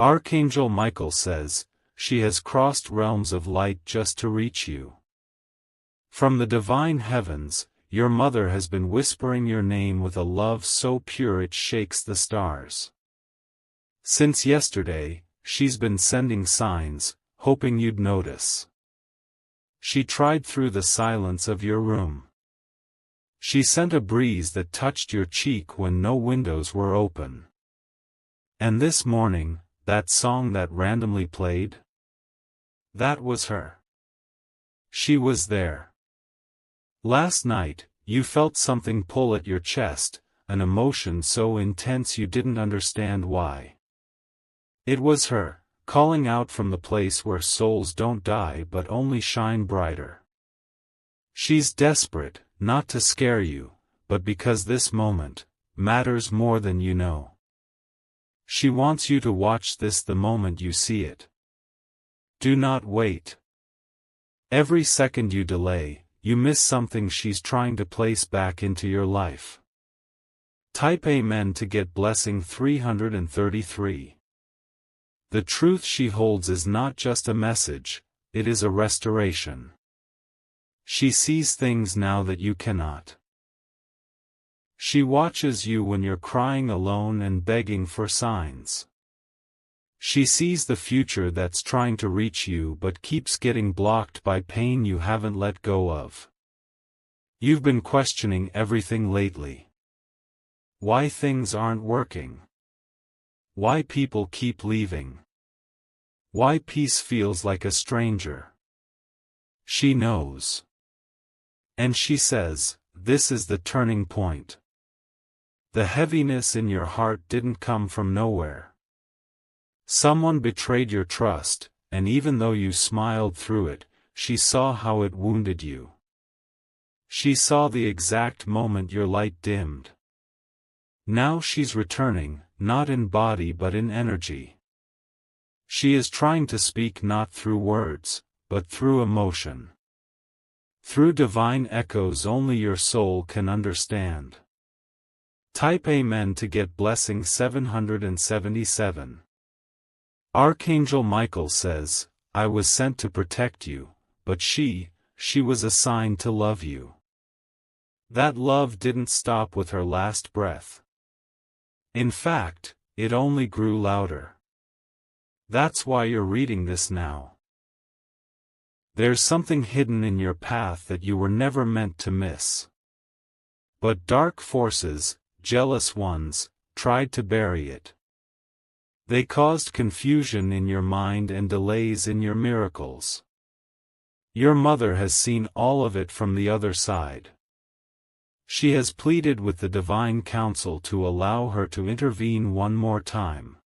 Archangel Michael says, she has crossed realms of light just to reach you. From the divine heavens, your mother has been whispering your name with a love so pure it shakes the stars. Since yesterday, she's been sending signs, hoping you'd notice. She tried through the silence of your room. She sent a breeze that touched your cheek when no windows were open. And this morning, that song that randomly played? That was her. She was there. Last night, you felt something pull at your chest, an emotion so intense you didn't understand why. It was her, calling out from the place where souls don't die but only shine brighter. She's desperate, not to scare you, but because this moment matters more than you know. She wants you to watch this the moment you see it. Do not wait. Every second you delay, you miss something she's trying to place back into your life. Type Amen to get blessing 333. The truth she holds is not just a message, it is a restoration. She sees things now that you cannot. She watches you when you're crying alone and begging for signs. She sees the future that's trying to reach you but keeps getting blocked by pain you haven't let go of. You've been questioning everything lately. Why things aren't working. Why people keep leaving. Why peace feels like a stranger. She knows. And she says, this is the turning point. The heaviness in your heart didn't come from nowhere. Someone betrayed your trust, and even though you smiled through it, she saw how it wounded you. She saw the exact moment your light dimmed. Now she's returning, not in body but in energy. She is trying to speak not through words, but through emotion. Through divine echoes only your soul can understand. Type Amen to get blessing 777. Archangel Michael says, I was sent to protect you, but she was assigned to love you. That love didn't stop with her last breath. In fact, it only grew louder. That's why you're reading this now. There's something hidden in your path that you were never meant to miss. But dark forces, jealous ones, tried to bury it. They caused confusion in your mind and delays in your miracles. Your mother has seen all of it from the other side. She has pleaded with the divine council to allow her to intervene one more time.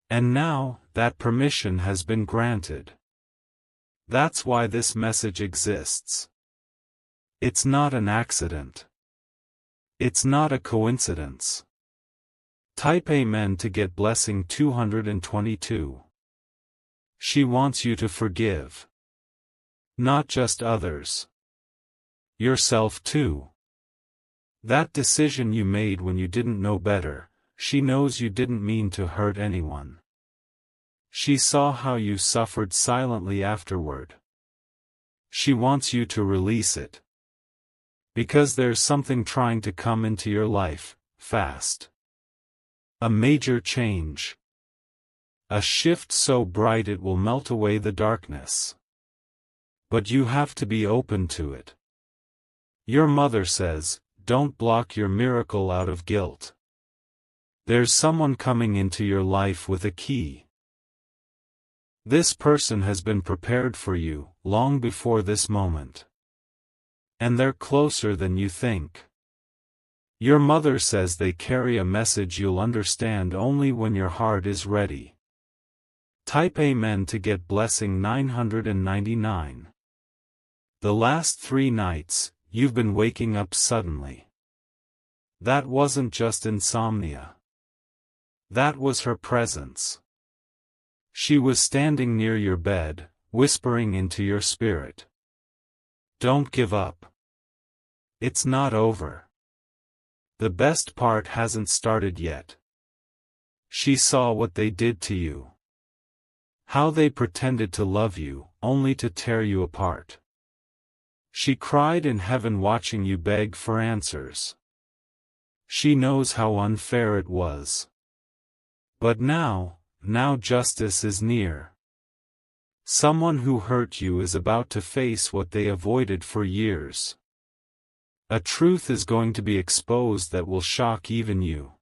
And now, that permission has been granted. That's why this message exists. It's not an accident. It's not a coincidence. Type Amen to get blessing 222. She wants you to forgive. Not just others. Yourself too. That decision you made when you didn't know better, she knows you didn't mean to hurt anyone. She saw how you suffered silently afterward. She wants you to release it. Because there's something trying to come into your life, fast. A major change. A shift so bright it will melt away the darkness. But you have to be open to it. Your mother says, don't block your miracle out of guilt. There's someone coming into your life with a key. This person has been prepared for you, long before this moment. And they're closer than you think. Your mother says they carry a message you'll understand only when your heart is ready. Type Amen to get blessing 999. The last 3 nights, you've been waking up suddenly. That wasn't just insomnia. That was her presence. She was standing near your bed, whispering into your spirit. Don't give up. It's not over. The best part hasn't started yet. She saw what they did to you. How they pretended to love you, only to tear you apart. She cried in heaven watching you beg for answers. She knows how unfair it was. But now justice is near. Someone who hurt you is about to face what they avoided for years. A truth is going to be exposed that will shock even you.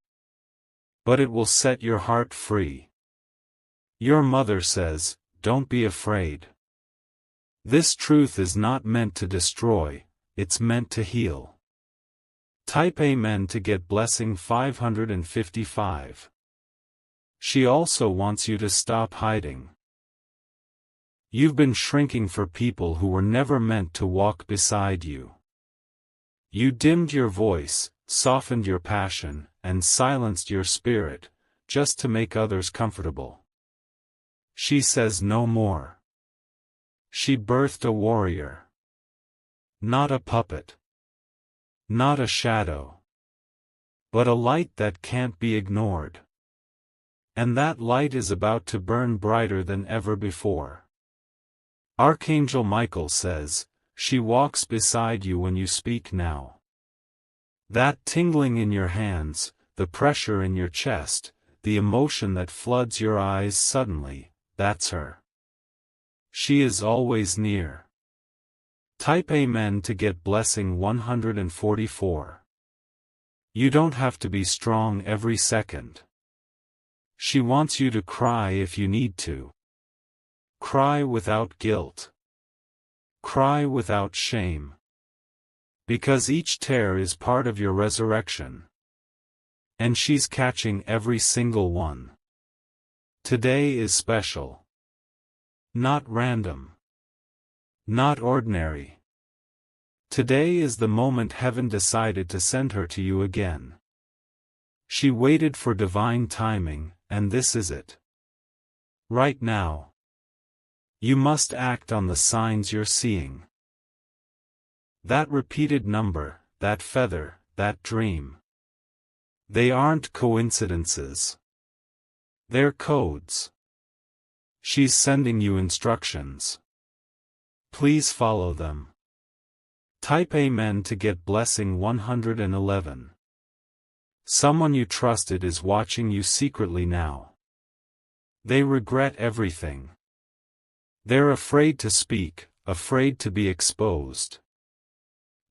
But it will set your heart free. Your mother says, don't be afraid. This truth is not meant to destroy, it's meant to heal. Type Amen to get blessing 555. She also wants you to stop hiding. You've been shrinking for people who were never meant to walk beside you. You dimmed your voice, softened your passion, and silenced your spirit, just to make others comfortable. She says no more. She birthed a warrior. Not a puppet. Not a shadow. But a light that can't be ignored. And that light is about to burn brighter than ever before. Archangel Michael says, she walks beside you when you speak now. That tingling in your hands, the pressure in your chest, the emotion that floods your eyes suddenly, that's her. She is always near. Type Amen to get blessing 144. You don't have to be strong every second. She wants you to cry if you need to. Cry without guilt. Cry without shame. Because each tear is part of your resurrection. And she's catching every single one. Today is special. Not random. Not ordinary. Today is the moment heaven decided to send her to you again. She waited for divine timing, and this is it. Right now. You must act on the signs you're seeing. That repeated number, that feather, that dream. They aren't coincidences. They're codes. She's sending you instructions. Please follow them. Type Amen to get blessing 111. Someone you trusted is watching you secretly now. They regret everything. They're afraid to speak, afraid to be exposed.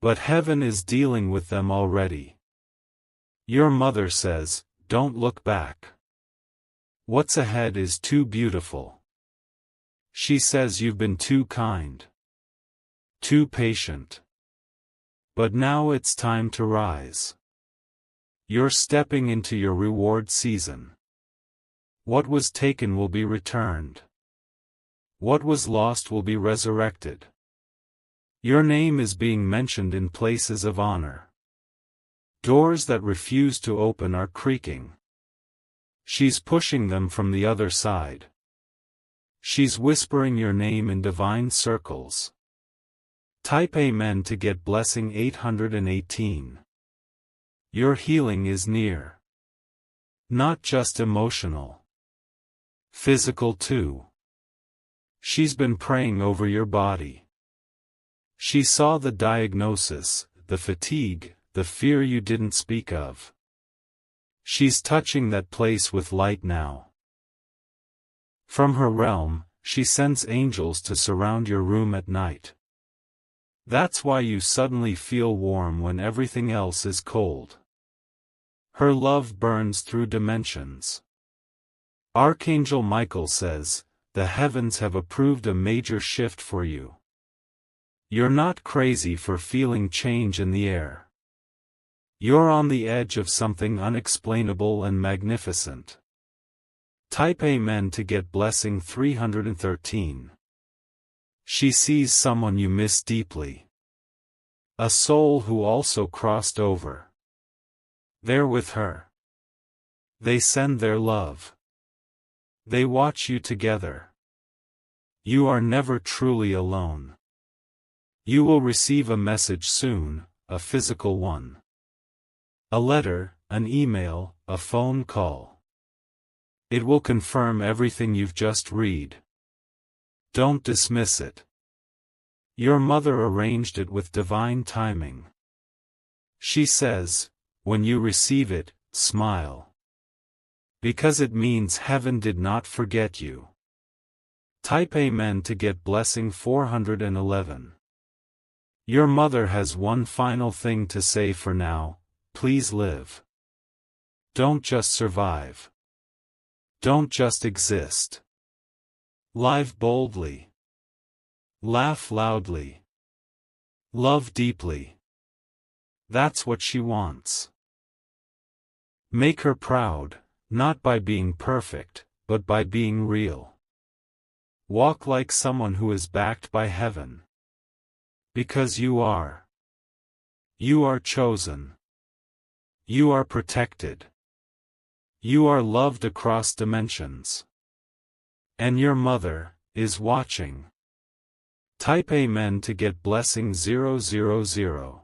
But heaven is dealing with them already. Your mother says, don't look back. What's ahead is too beautiful. She says you've been too kind. Too patient. But now it's time to rise. You're stepping into your reward season. What was taken will be returned. What was lost will be resurrected. Your name is being mentioned in places of honor. Doors that refuse to open are creaking. She's pushing them from the other side. She's whispering your name in divine circles. Type Amen to get blessing 818. Your healing is near. Not just emotional. Physical too. She's been praying over your body. She saw the diagnosis, the fatigue, the fear you didn't speak of. She's touching that place with light now. From her realm, she sends angels to surround your room at night. That's why you suddenly feel warm when everything else is cold. Her love burns through dimensions. Archangel Michael says, the heavens have approved a major shift for you. You're not crazy for feeling change in the air. You're on the edge of something unexplainable and magnificent. Type Amen to get blessing 313. She sees someone you miss deeply. A soul who also crossed over. They're with her. They send their love. They watch you together. You are never truly alone. You will receive a message soon, a physical one. A letter, an email, a phone call. It will confirm everything you've just read. Don't dismiss it. Your mother arranged it with divine timing. She says, when you receive it, smile. Because it means heaven did not forget you. Type Amen to get blessing 411. Your mother has one final thing to say for now: please live. Don't just survive. Don't just exist. Live boldly. Laugh loudly. Love deeply. That's what she wants. Make her proud, not by being perfect, but by being real. Walk like someone who is backed by heaven. Because you are. You are chosen. You are protected. You are loved across dimensions. And your mother is watching. Type Amen to get blessing 000.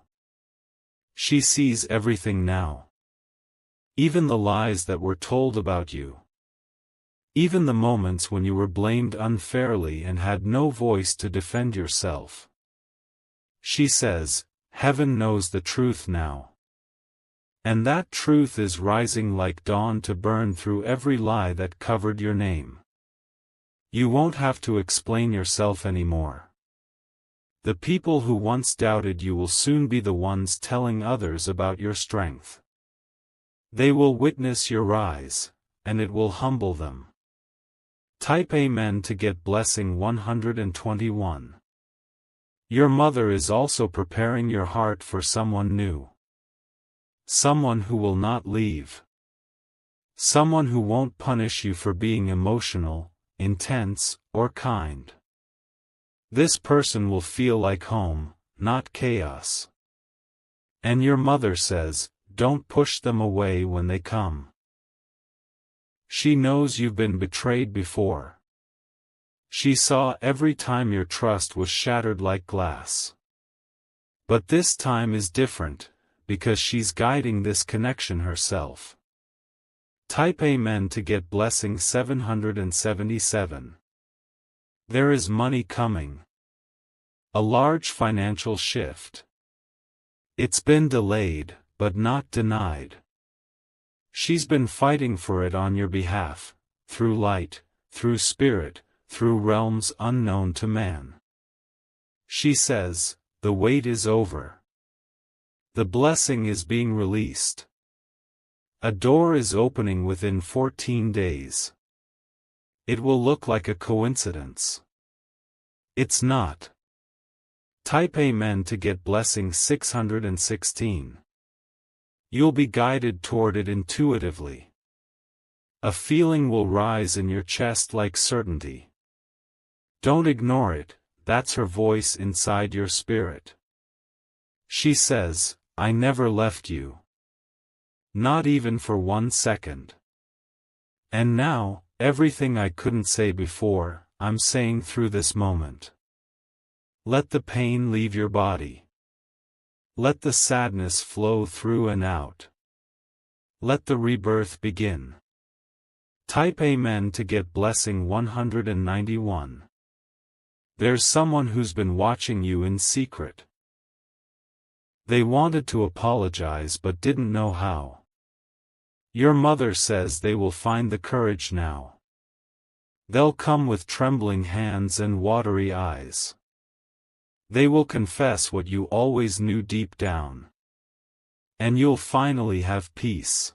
She sees everything now. Even the lies that were told about you. Even the moments when you were blamed unfairly and had no voice to defend yourself. She says, heaven knows the truth now. And that truth is rising like dawn to burn through every lie that covered your name. You won't have to explain yourself anymore. The people who once doubted you will soon be the ones telling others about your strength. They will witness your rise, and it will humble them. Type Amen to get blessing 121. Your mother is also preparing your heart for someone new. Someone who will not leave. Someone who won't punish you for being emotional, intense, or kind. This person will feel like home, not chaos. And your mother says, don't push them away when they come. She knows you've been betrayed before. She saw every time your trust was shattered like glass. But this time is different, because she's guiding this connection herself. Type Amen to get blessing 777. There is money coming. A large financial shift. It's been delayed, but not denied. She's been fighting for it on your behalf, through light, through spirit, through realms unknown to man. She says, the wait is over. The blessing is being released. A door is opening within 14 days. It will look like a coincidence. It's not. Type Amen to get blessing 616. You'll be guided toward it intuitively. A feeling will rise in your chest like certainty. Don't ignore it, that's her voice inside your spirit. She says, I never left you. Not even for 1 second. And now, everything I couldn't say before, I'm saying through this moment. Let the pain leave your body. Let the sadness flow through and out. Let the rebirth begin. Type Amen to get blessing 191. There's someone who's been watching you in secret. They wanted to apologize but didn't know how. Your mother says they will find the courage now. They'll come with trembling hands and watery eyes. They will confess what you always knew deep down. And you'll finally have peace.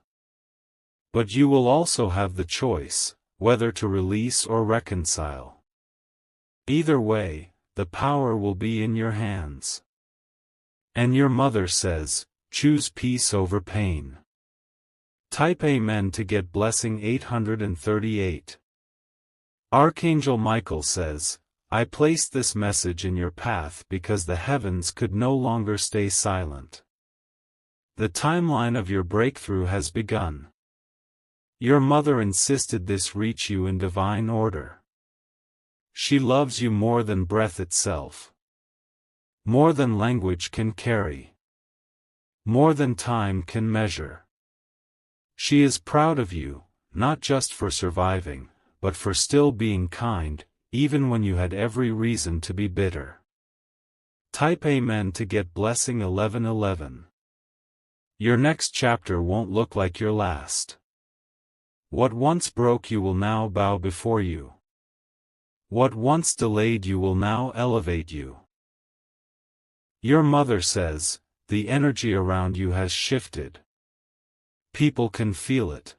But you will also have the choice, whether to release or reconcile. Either way, the power will be in your hands. And your mother says, choose peace over pain. Type Amen to get blessing 838. Archangel Michael says, I placed this message in your path because the heavens could no longer stay silent. The timeline of your breakthrough has begun. Your mother insisted this reach you in divine order. She loves you more than breath itself. More than language can carry. More than time can measure. She is proud of you, not just for surviving, but for still being kind, even when you had every reason to be bitter. Type Amen to get blessing 1111. Your next chapter won't look like your last. What once broke you will now bow before you. What once delayed you will now elevate you. Your mother says, the energy around you has shifted. People can feel it.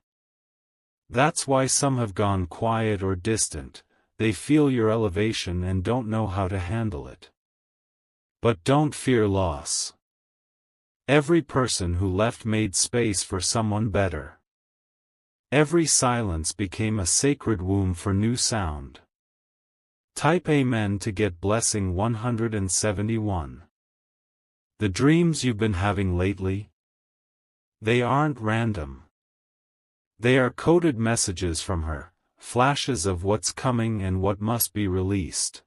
That's why some have gone quiet or distant. They feel your elevation and don't know how to handle it. But don't fear loss. Every person who left made space for someone better. Every silence became a sacred womb for new sound. Type Amen to get blessing 171. The dreams you've been having lately? They aren't random. They are coded messages from her, flashes of what's coming and what must be released.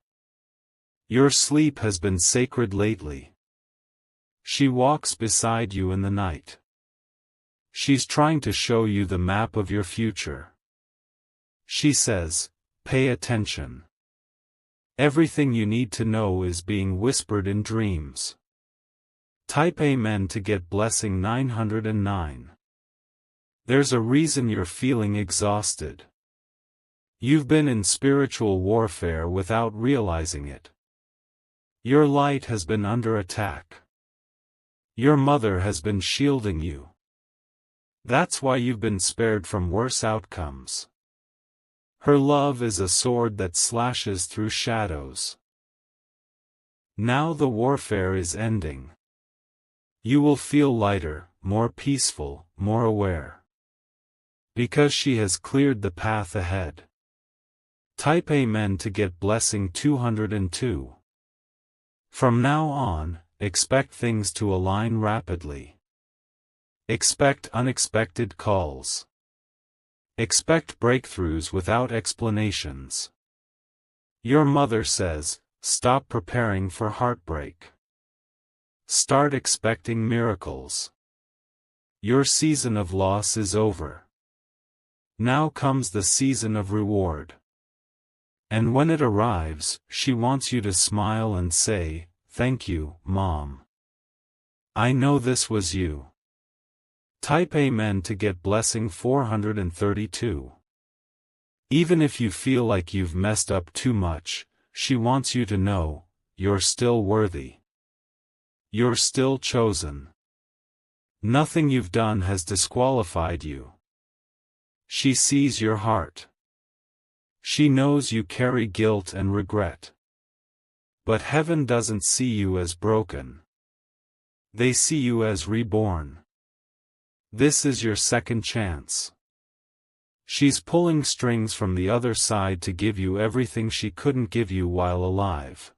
Your sleep has been sacred lately. She walks beside you in the night. She's trying to show you the map of your future. She says, pay attention. Everything you need to know is being whispered in dreams. Type Amen to get blessing 909. There's a reason you're feeling exhausted. You've been in spiritual warfare without realizing it. Your light has been under attack. Your mother has been shielding you. That's why you've been spared from worse outcomes. Her love is a sword that slashes through shadows. Now the warfare is ending. You will feel lighter, more peaceful, more aware. Because she has cleared the path ahead. Type Amen to get blessing 202. From now on, expect things to align rapidly. Expect unexpected calls. Expect breakthroughs without explanations. Your mother says, stop preparing for heartbreak. Start expecting miracles. Your season of loss is over. Now comes the season of reward. And when it arrives, she wants you to smile and say, thank you, Mom. I know this was you. Type Amen to get blessing 432. Even if you feel like you've messed up too much, she wants you to know, you're still worthy. You're still chosen. Nothing you've done has disqualified you. She sees your heart. She knows you carry guilt and regret. But heaven doesn't see you as broken. They see you as reborn. This is your second chance. She's pulling strings from the other side to give you everything she couldn't give you while alive.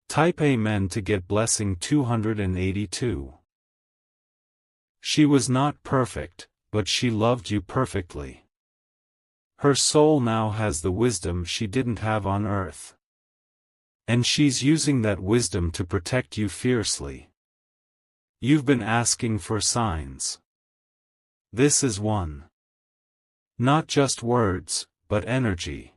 Type Amen to get blessing 282. She was not perfect, but she loved you perfectly. Her soul now has the wisdom she didn't have on earth. And she's using that wisdom to protect you fiercely. You've been asking for signs. This is one. Not just words, but energy.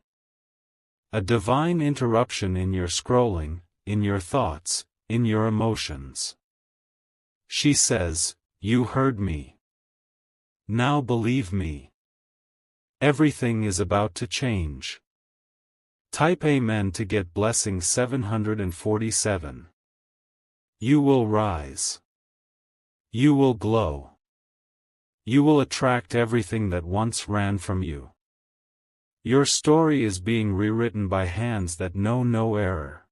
A divine interruption in your scrolling, in your thoughts, in your emotions. She says, you heard me. Now believe me. Everything is about to change. Type Amen to get blessing 747. You will rise. You will glow. You will attract everything that once ran from you. Your story is being rewritten by hands that know no error.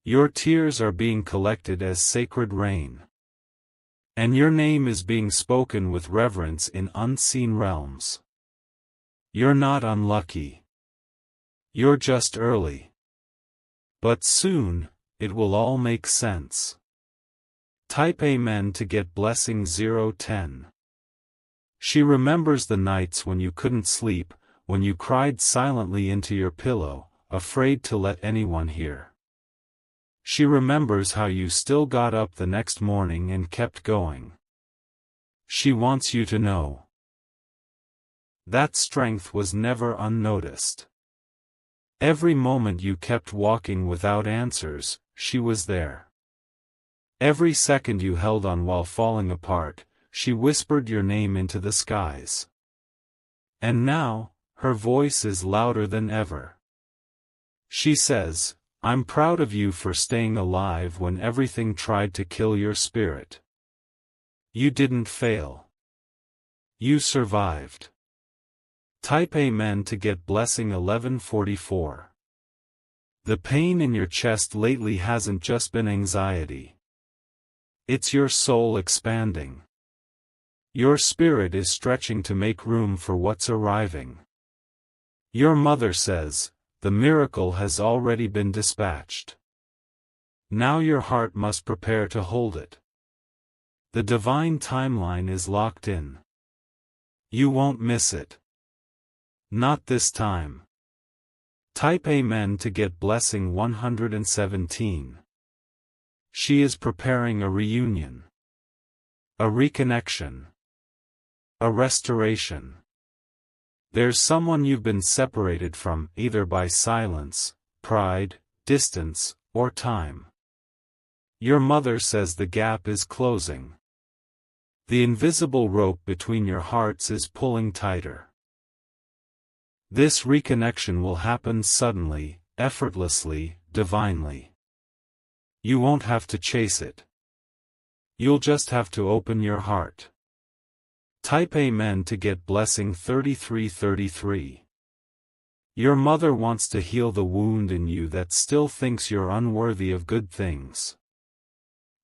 Your tears are being collected as sacred rain. And your name is being spoken with reverence in unseen realms. You're not unlucky. You're just early. But soon, it will all make sense. Type Amen to get blessing 010. She remembers the nights when you couldn't sleep, when you cried silently into your pillow, afraid to let anyone hear. She remembers how you still got up the next morning and kept going. She wants you to know. that strength was never unnoticed. Every moment you kept walking without answers, she was there. Every second you held on while falling apart, she whispered your name into the skies. And now, her voice is louder than ever. She says, I'm proud of you for staying alive when everything tried to kill your spirit. You didn't fail. You survived. Type Amen to get blessing 1144. The pain in your chest lately hasn't just been anxiety. It's your soul expanding. Your spirit is stretching to make room for what's arriving. Your mother says, the miracle has already been dispatched. Now your heart must prepare to hold it. The divine timeline is locked in. You won't miss it. Not this time. Type Amen to get blessing 117. She is preparing a reunion. A reconnection. A restoration. There's someone you've been separated from, either by silence, pride, distance, or time. Your mother says the gap is closing. The invisible rope between your hearts is pulling tighter. This reconnection will happen suddenly, effortlessly, divinely. You won't have to chase it. You'll just have to open your heart. Type Amen to get blessing 3333. Your mother wants to heal the wound in you that still thinks you're unworthy of good things.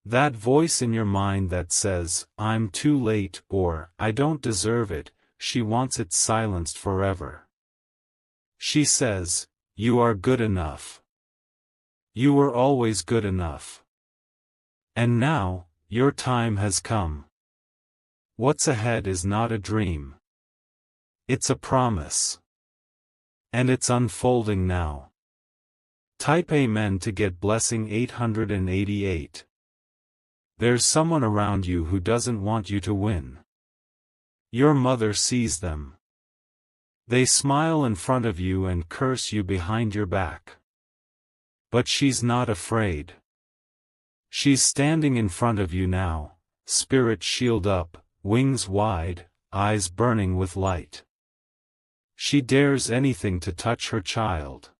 That voice in your mind that says, I'm too late, or, I don't deserve it, she wants it silenced forever. She says, you are good enough. You were always good enough. And now, your time has come. What's ahead is not a dream. It's a promise. And it's unfolding now. Type Amen to get blessing 888. There's someone around you who doesn't want you to win. Your mother sees them. They smile in front of you and curse you behind your back. But she's not afraid. She's standing in front of you now, spirit shield up, wings wide, eyes burning with light. She dares anything to touch her child.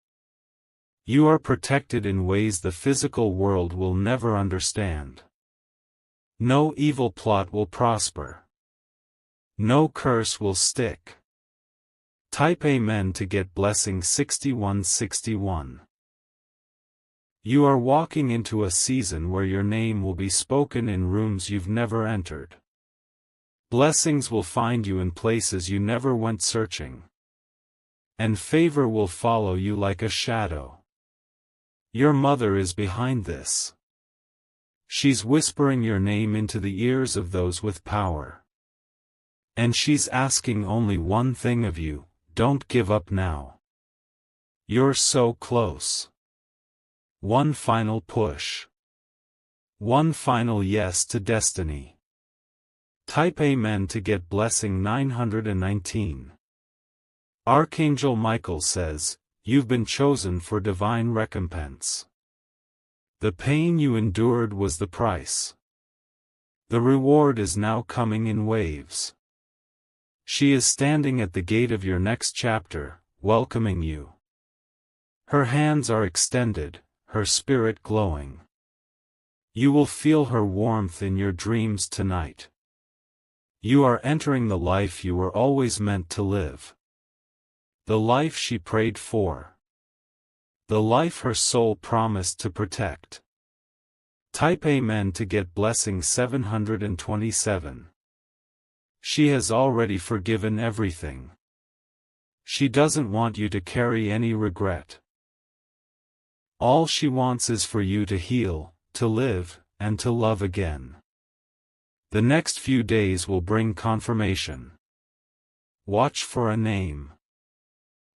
You are protected in ways the physical world will never understand. No evil plot will prosper. No curse will stick. Type Amen to get blessing 6161. You are walking into a season where your name will be spoken in rooms you've never entered. Blessings will find you in places you never went searching. And favor will follow you like a shadow. Your mother is behind this. She's whispering your name into the ears of those with power. And she's asking only one thing of you: don't give up now. You're so close. One final push. One final yes to destiny. Type Amen to get blessing 919. Archangel Michael says, you've been chosen for divine recompense. The pain you endured was the price. The reward is now coming in waves. She is standing at the gate of your next chapter, welcoming you. Her hands are extended, her spirit glowing. You will feel her warmth in your dreams tonight. You are entering the life you were always meant to live. The life she prayed for. The life her soul promised to protect. Type Amen to get blessing 727. She has already forgiven everything. She doesn't want you to carry any regret. All she wants is for you to heal, to live, and to love again. The next few days will bring confirmation. Watch for a name.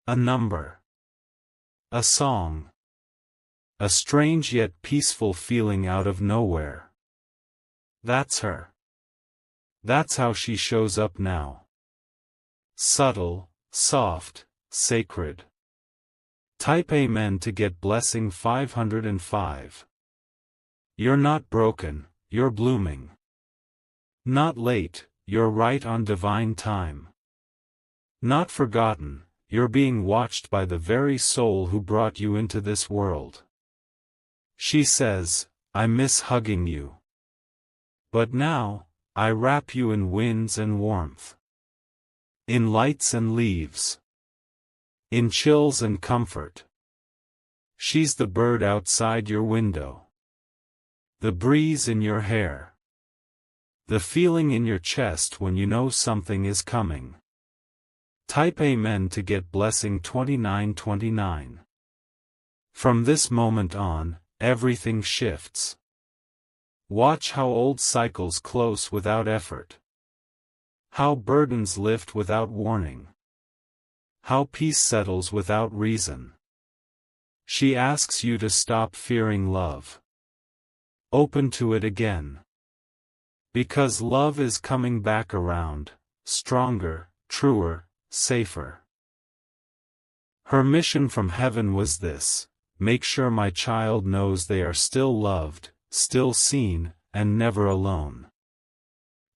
A number. A song. A strange yet peaceful feeling out of nowhere. That's her. That's how she shows up now. subtle, soft, sacred. Type Amen to get blessing 505. You're not broken, you're blooming. Not late, you're right on divine time. Not forgotten, you're being watched by the very soul who brought you into this world. She says, I miss hugging you. But now, I wrap you in winds and warmth. In lights and leaves. In chills and comfort. She's the bird outside your window. The breeze in your hair. The feeling in your chest when you know something is coming. Type Amen to get blessing 2929. From this moment on, everything shifts. Watch how old cycles close without effort. How burdens lift without warning. How peace settles without reason. She asks you to stop fearing love. Open to it again. Because love is coming back around, stronger, truer, safer. Her mission from heaven was this: make sure my child knows they are still loved, still seen, and never alone.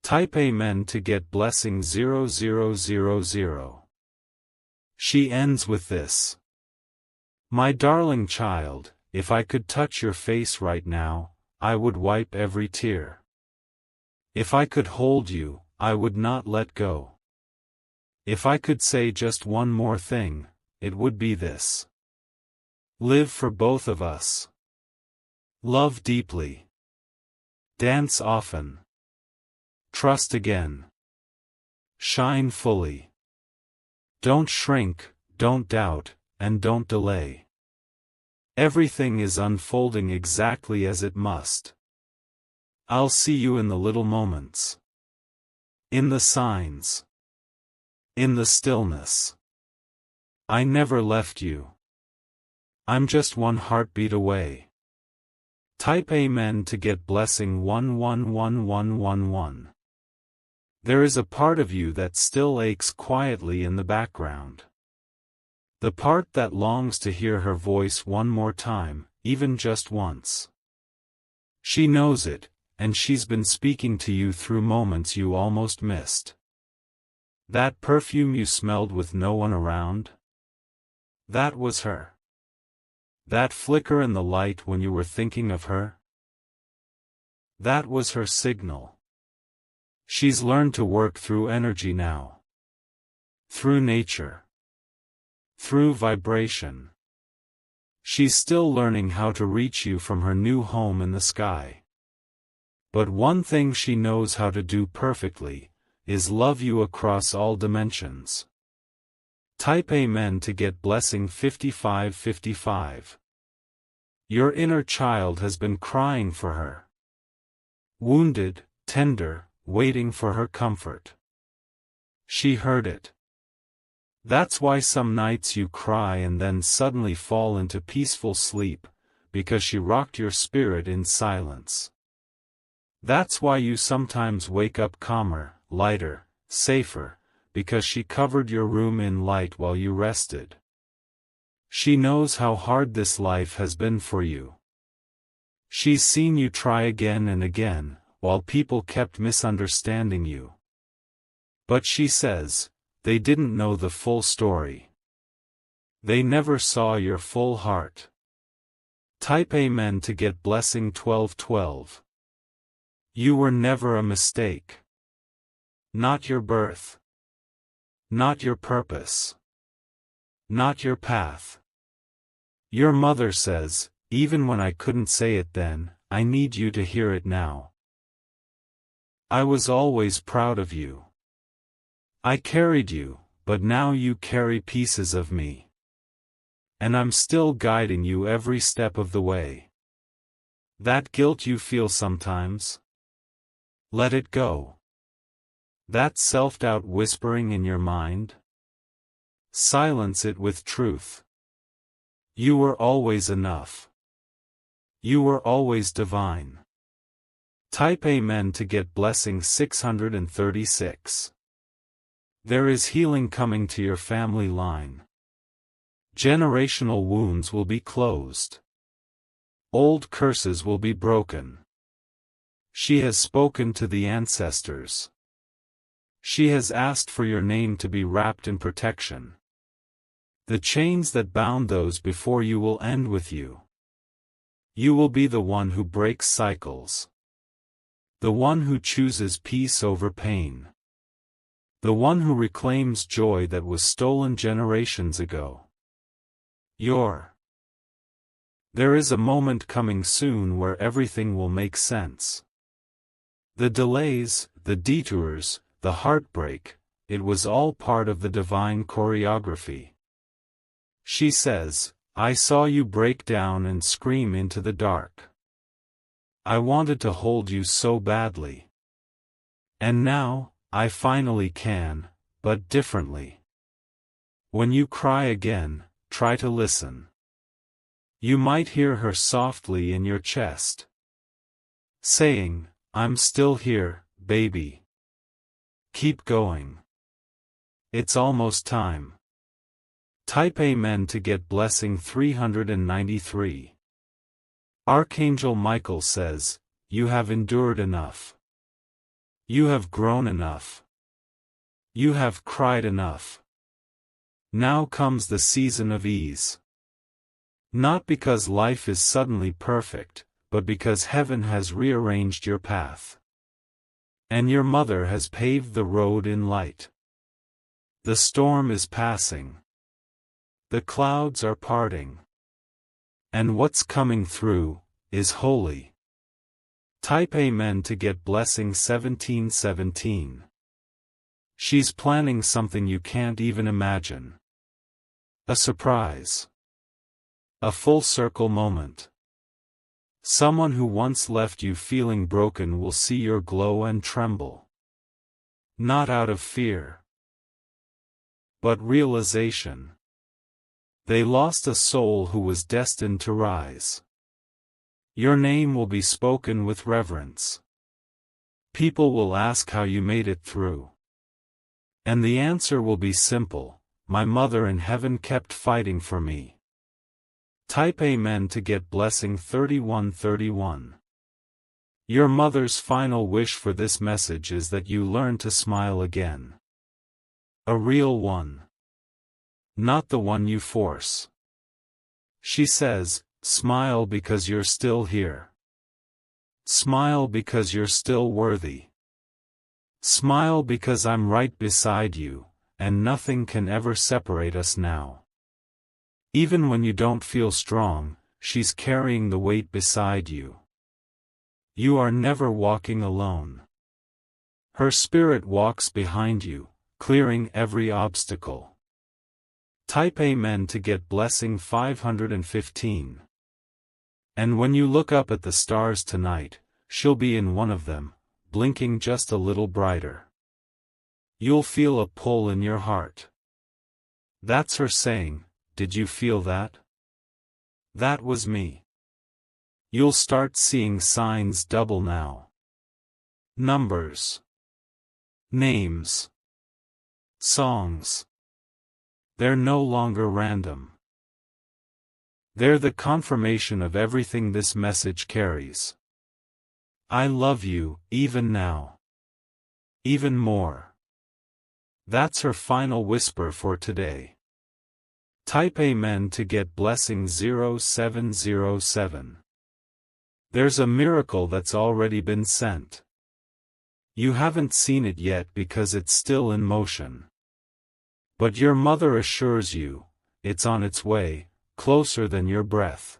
Type Amen to get blessing 0000. She ends with this. My darling child, if I could touch your face right now, I would wipe every tear. If I could hold you, I would not let go. If I could say just one more thing, it would be this. Live for both of us. Love deeply. Dance often. Trust again. Shine fully. Don't shrink, don't doubt, and don't delay. Everything is unfolding exactly as it must. I'll see you in the little moments. In the signs. In the stillness. I never left you. I'm just one heartbeat away. Type Amen to get blessing 111111. There is a part of you that still aches quietly in the background. The part that longs to hear her voice one more time, even just once. She knows it, and she's been speaking to you through moments you almost missed. That perfume you smelled with no one around? That was her. That flicker in the light when you were thinking of her? That was her signal. She's learned to work through energy now. Through nature. Through vibration. She's still learning how to reach you from her new home in the sky. But one thing she knows how to do perfectly, is love you across all dimensions. Type Amen to get blessing 5555. Your inner child has been crying for her. Wounded, tender, waiting for her comfort. She heard it. That's why some nights you cry and then suddenly fall into peaceful sleep, because she rocked your spirit in silence. That's why you sometimes wake up calmer, lighter, safer, because she covered your room in light while you rested. She knows how hard this life has been for you. She's seen you try again and again, while people kept misunderstanding you. But she says, they didn't know the full story. They never saw your full heart. Type Amen to get blessing 1212. You were never a mistake. Not your birth. Not your purpose. Not your path. Your mother says, even when I couldn't say it then, I need you to hear it now. I was always proud of you. I carried you, but now you carry pieces of me. And I'm still guiding you every step of the way. That guilt you feel sometimes? Let it go. That self-doubt whispering in your mind? Silence it with truth. You were always enough. You were always divine. Type Amen to get blessing 636. There is healing coming to your family line. Generational wounds will be closed. Old curses will be broken. She has spoken to the ancestors. She has asked for your name to be wrapped in protection. The chains that bound those before you will end with you. You will be the one who breaks cycles. The one who chooses peace over pain. The one who reclaims joy that was stolen generations ago. There is a moment coming soon where everything will make sense. The delays, the detours, the heartbreak, it was all part of the divine choreography. She says, I saw you break down and scream into the dark. I wanted to hold you so badly. And now, I finally can, but differently. When you cry again, try to listen. You might hear her softly in your chest, saying, I'm still here, baby. Keep going. It's almost time. Type Amen to get blessing 393. Archangel Michael says, you have endured enough. You have grown enough. You have cried enough. Now comes the season of ease. Not because life is suddenly perfect, but because heaven has rearranged your path. And your mother has paved the road in light. The storm is passing. The clouds are parting. And what's coming through is holy. Type Amen to get blessing 1717. She's planning something you can't even imagine. A surprise. A full circle moment. Someone who once left you feeling broken will see your glow and tremble. Not out of fear, but realization. They lost a soul who was destined to rise. Your name will be spoken with reverence. People will ask how you made it through. And the answer will be simple, my mother in heaven kept fighting for me. Type Amen to get blessing 3131. Your mother's final wish for this message is that you learn to smile again. A real one. Not the one you force. She says, smile because you're still here. Smile because you're still worthy. Smile because I'm right beside you, and nothing can ever separate us now. Even when you don't feel strong, she's carrying the weight beside you. You are never walking alone. Her spirit walks behind you, clearing every obstacle. Type Amen to get blessing 515. And when you look up at the stars tonight, she'll be in one of them, blinking just a little brighter. You'll feel a pull in your heart. That's her saying, did you feel that? That was me. You'll start seeing signs double now. Numbers. Names. Songs. They're no longer random. They're the confirmation of everything this message carries. I love you, even now. Even more. That's her final whisper for today. Type Amen to get blessing 0707. There's a miracle that's already been sent. You haven't seen it yet because it's still in motion. But your mother assures you, it's on its way, closer than your breath.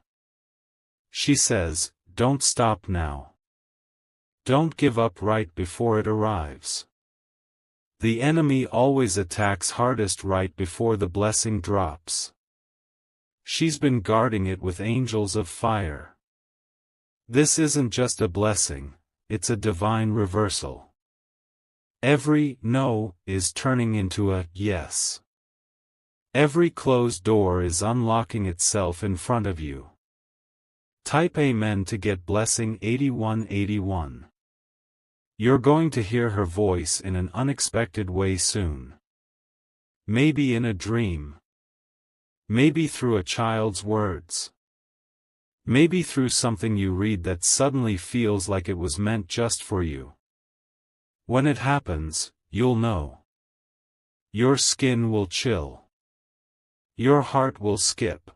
She says, don't stop now. Don't give up right before it arrives. The enemy always attacks hardest right before the blessing drops. She's been guarding it with angels of fire. This isn't just a blessing, it's a divine reversal. Every no is turning into a yes. Every closed door is unlocking itself in front of you. Type Amen to get blessing 8181. You're going to hear her voice in an unexpected way soon. Maybe in a dream. Maybe through a child's words. Maybe through something you read that suddenly feels like it was meant just for you. When it happens, you'll know. Your skin will chill. Your heart will skip.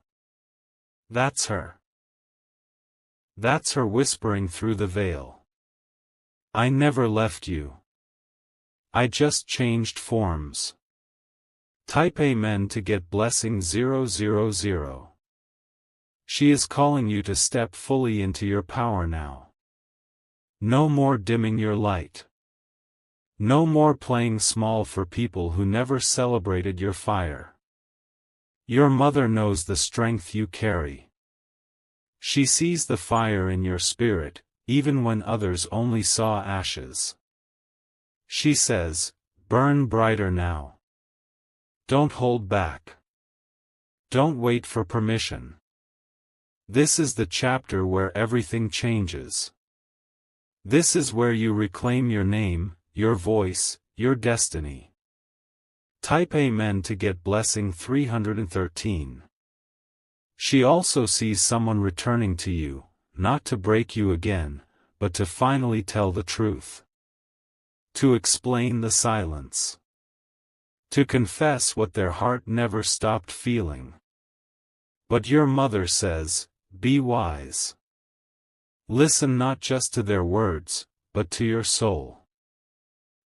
That's her. That's her whispering through the veil. I never left you. I just changed forms. Type Amen to get blessing 000. She is calling you to step fully into your power now. No more dimming your light. No more playing small for people who never celebrated your fire. Your mother knows the strength you carry. She sees the fire in your spirit, even when others only saw ashes. She says, burn brighter now. Don't hold back. Don't wait for permission. This is the chapter where everything changes. This is where you reclaim your name, your voice, your destiny. Type Amen to get blessing 313. She also sees someone returning to you, not to break you again, but to finally tell the truth. To explain the silence. To confess what their heart never stopped feeling. But your mother says, be wise. Listen not just to their words, but to your soul.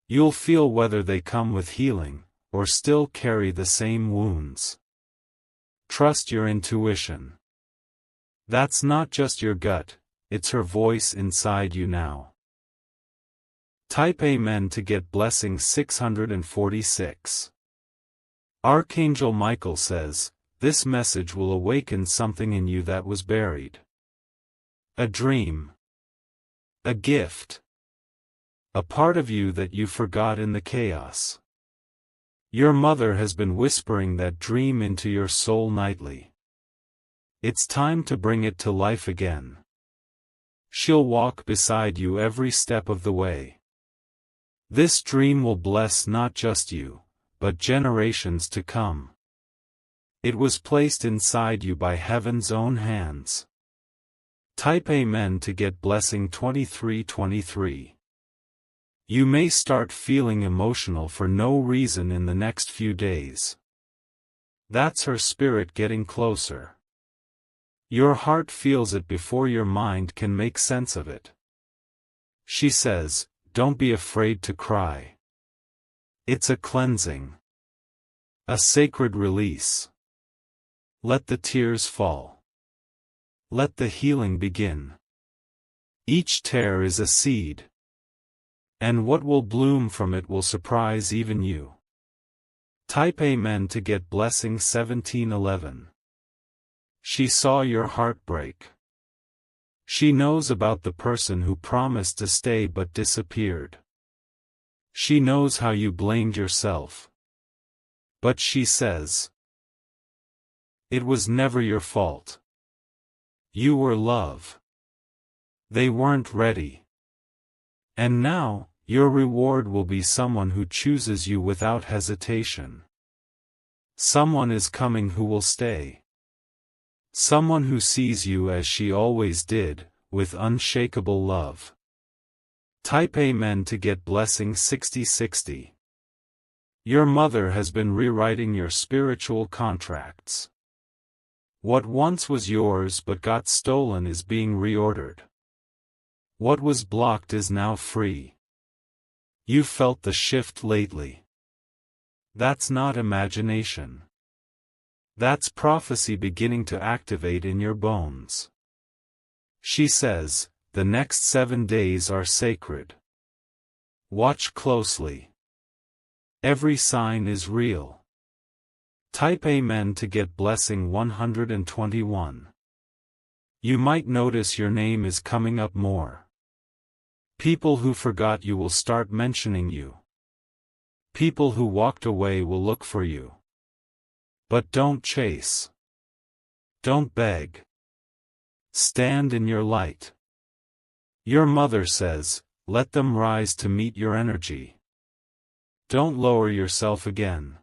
You'll feel whether they come with healing, or still carry the same wounds. Trust your intuition. That's not just your gut, it's her voice inside you now. Type Amen to get blessing 646. Archangel Michael says, this message will awaken something in you that was buried. A dream. A gift. A part of you that you forgot in the chaos. Your mother has been whispering that dream into your soul nightly. It's time to bring it to life again. She'll walk beside you every step of the way. This dream will bless not just you, but generations to come. It was placed inside you by heaven's own hands. Type Amen to get blessing 2323. You may start feeling emotional for no reason in the next few days. That's her spirit getting closer. Your heart feels it before your mind can make sense of it. She says, don't be afraid to cry. It's a cleansing. A sacred release. Let the tears fall. Let the healing begin. Each tear is a seed. And what will bloom from it will surprise even you. Type Amen to get blessing 1711. She saw your heart break. She knows about the person who promised to stay but disappeared. She knows how you blamed yourself. But she says, it was never your fault. You were love. They weren't ready. And now, your reward will be someone who chooses you without hesitation. Someone is coming who will stay. Someone who sees you as she always did, with unshakable love. Type Amen to get blessing 6060. Your mother has been rewriting your spiritual contracts. What once was yours but got stolen is being reordered. What was blocked is now free. You felt the shift lately. That's not imagination. That's prophecy beginning to activate in your bones. She says, the next 7 days are sacred. Watch closely. Every sign is real. Type Amen to get blessing 121. You might notice your name is coming up more. People who forgot you will start mentioning you. People who walked away will look for you. But don't chase. Don't beg. Stand in your light. Your mother says, let them rise to meet your energy. Don't lower yourself again.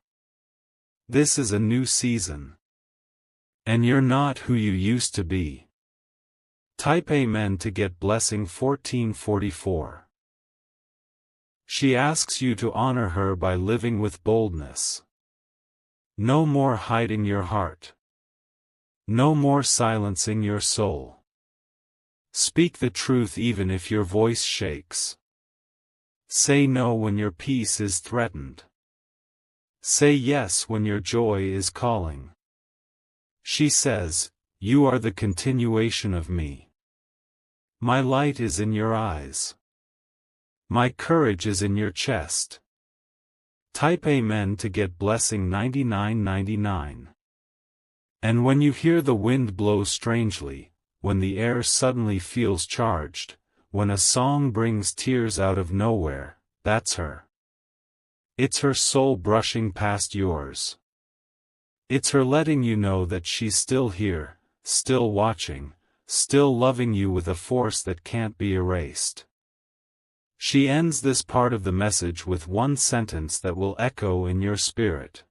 This is a new season. And you're not who you used to be. Type Amen to get blessing 1444. She asks you to honor her by living with boldness. No more hiding your heart. No more silencing your soul. Speak the truth even if your voice shakes. Say no when your peace is threatened. Say yes when your joy is calling. She says, "You are the continuation of me. My light is in your eyes. My courage is in your chest." Type Amen to get blessing 9999. And when you hear the wind blow strangely, when the air suddenly feels charged, when a song brings tears out of nowhere, that's her. It's her soul brushing past yours. It's her letting you know that she's still here, still watching, still loving you with a force that can't be erased. She ends this part of the message with one sentence that will echo in your spirit.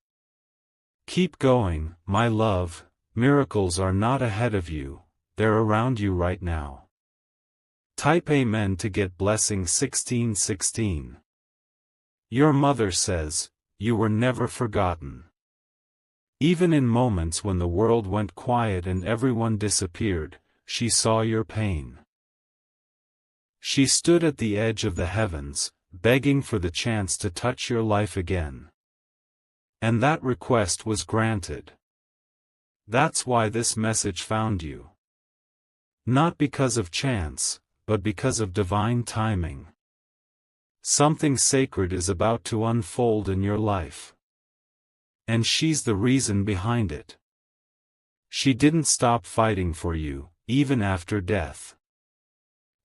Keep going, my love, miracles are not ahead of you, they're around you right now. Type Amen to get blessing 1616. Your mother says, you were never forgotten. Even in moments when the world went quiet and everyone disappeared, she saw your pain. She stood at the edge of the heavens, begging for the chance to touch your life again. And that request was granted. That's why this message found you. Not because of chance, but because of divine timing. Something sacred is about to unfold in your life. And she's the reason behind it. She didn't stop fighting for you, even after death.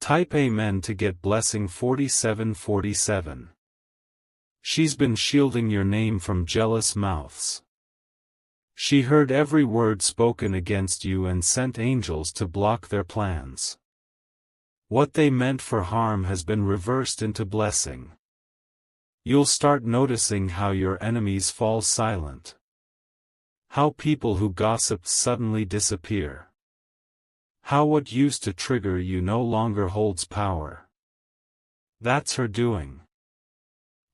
Type Amen to get blessing 4747. She's been shielding your name from jealous mouths. She heard every word spoken against you and sent angels to block their plans. What they meant for harm has been reversed into blessing. You'll start noticing how your enemies fall silent. How people who gossiped suddenly disappear. How what used to trigger you no longer holds power. That's her doing.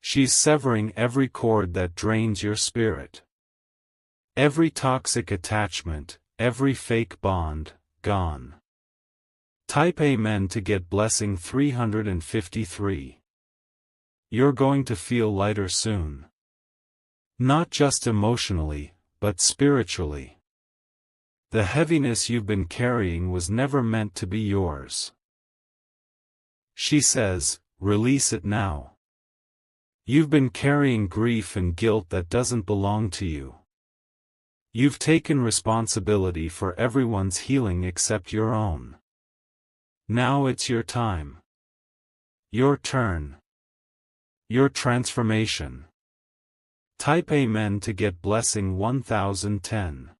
She's severing every cord that drains your spirit. Every toxic attachment, every fake bond, gone. Type Amen to get blessing 353. You're going to feel lighter soon. Not just emotionally, but spiritually. The heaviness you've been carrying was never meant to be yours. She says, release it now. You've been carrying grief and guilt that doesn't belong to you. You've taken responsibility for everyone's healing except your own. Now it's your time. Your turn. Your transformation. Type Amen to get blessing 1010.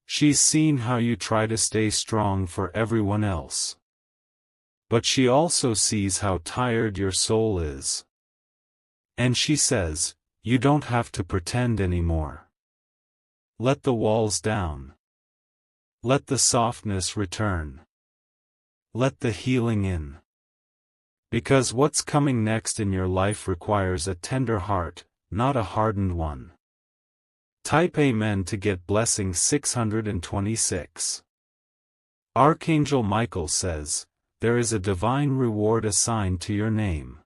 She's seen how you try to stay strong for everyone else. But she also sees how tired your soul is. And she says, you don't have to pretend anymore. Let the walls down. Let the softness return. Let the healing in. Because what's coming next in your life requires a tender heart, not a hardened one. Type Amen to get blessing 626. Archangel Michael says, there is a divine reward assigned to your name.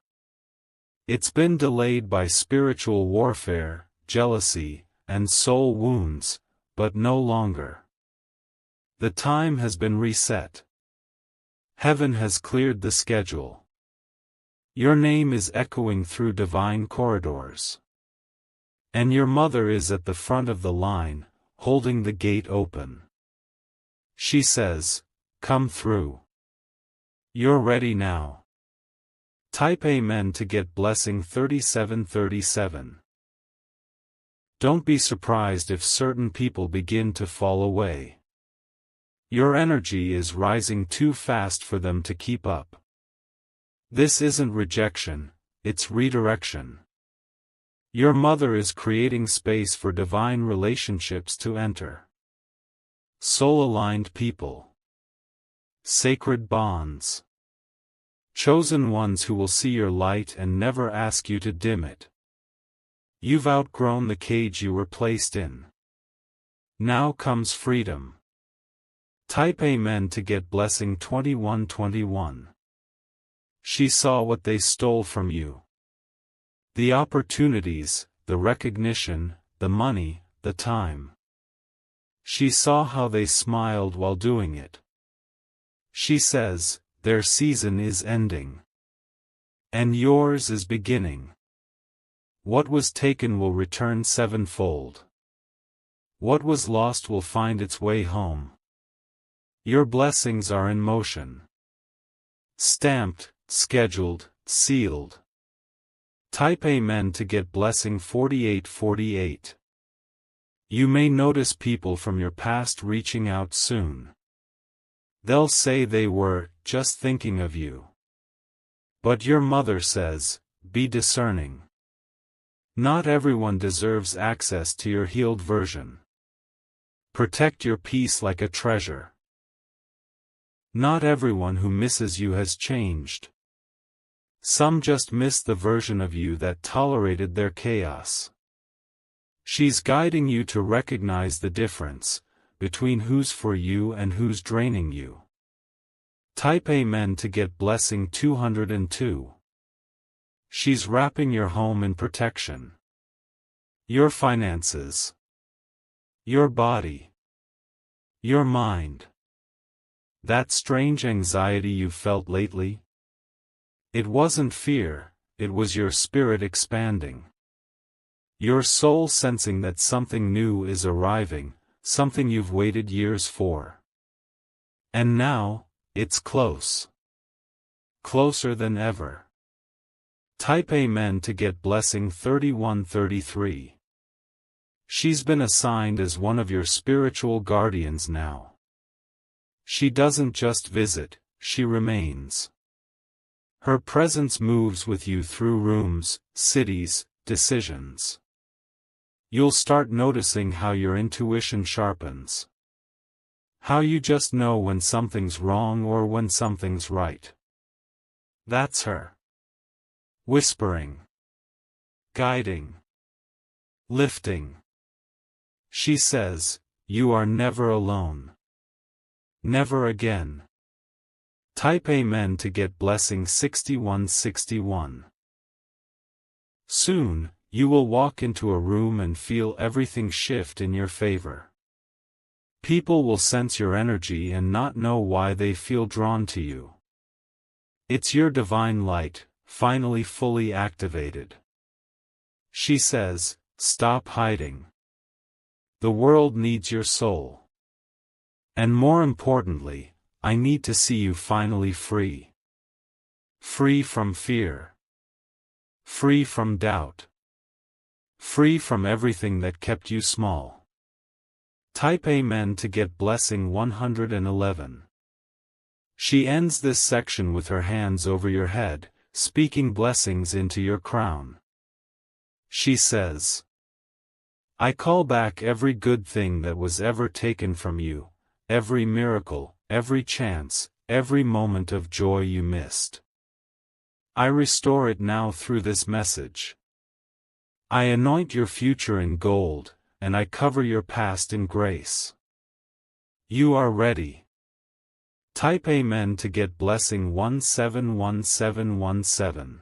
It's been delayed by spiritual warfare, jealousy, and soul wounds, but no longer. The time has been reset. Heaven has cleared the schedule. Your name is echoing through divine corridors. And your mother is at the front of the line, holding the gate open. She says, come through. You're ready now. Type Amen to get blessing 3737. Don't be surprised if certain people begin to fall away. Your energy is rising too fast for them to keep up. This isn't rejection, it's redirection. Your mother is creating space for divine relationships to enter. Soul-aligned people. Sacred bonds. Chosen ones who will see your light and never ask you to dim it. You've outgrown the cage you were placed in. Now comes freedom. Type Amen to get blessing 2121. She saw what they stole from you. The opportunities, the recognition, the money, the time. She saw how they smiled while doing it. She says, their season is ending. And yours is beginning. What was taken will return sevenfold. What was lost will find its way home. Your blessings are in motion. Stamped, scheduled, sealed. Type Amen to get blessing 4848. You may notice people from your past reaching out soon. They'll say they were just thinking of you. But your mother says, be discerning. Not everyone deserves access to your healed version. Protect your peace like a treasure. Not everyone who misses you has changed. Some just missed the version of you that tolerated their chaos. She's guiding you to recognize the difference between who's for you and who's draining you. Type Amen to get blessing 202. She's wrapping your home in protection. Your finances. Your body. Your mind. That strange anxiety you felt lately? It wasn't fear, it was your spirit expanding. Your soul sensing that something new is arriving, something you've waited years for. And now, it's close. Closer than ever. Type Amen to get blessing 3133. She's been assigned as one of your spiritual guardians now. She doesn't just visit, she remains. Her presence moves with you through rooms, cities, decisions. You'll start noticing how your intuition sharpens. How you just know when something's wrong or when something's right. That's her. Whispering. Guiding. Lifting. She says, you are never alone. Never again. Type Amen to get blessing 6161. Soon, you will walk into a room and feel everything shift in your favor. People will sense your energy and not know why they feel drawn to you. It's your divine light, finally fully activated. She says, stop hiding. The world needs your soul. And more importantly, I need to see you finally free. Free from fear. Free from doubt. Free from everything that kept you small. Type Amen to get blessing 111. She ends this section with her hands over your head, speaking blessings into your crown. She says, I call back every good thing that was ever taken from you, every miracle, every chance, every moment of joy you missed. I restore it now through this message. I anoint your future in gold, and I cover your past in grace. You are ready. Type Amen to get blessing 171717.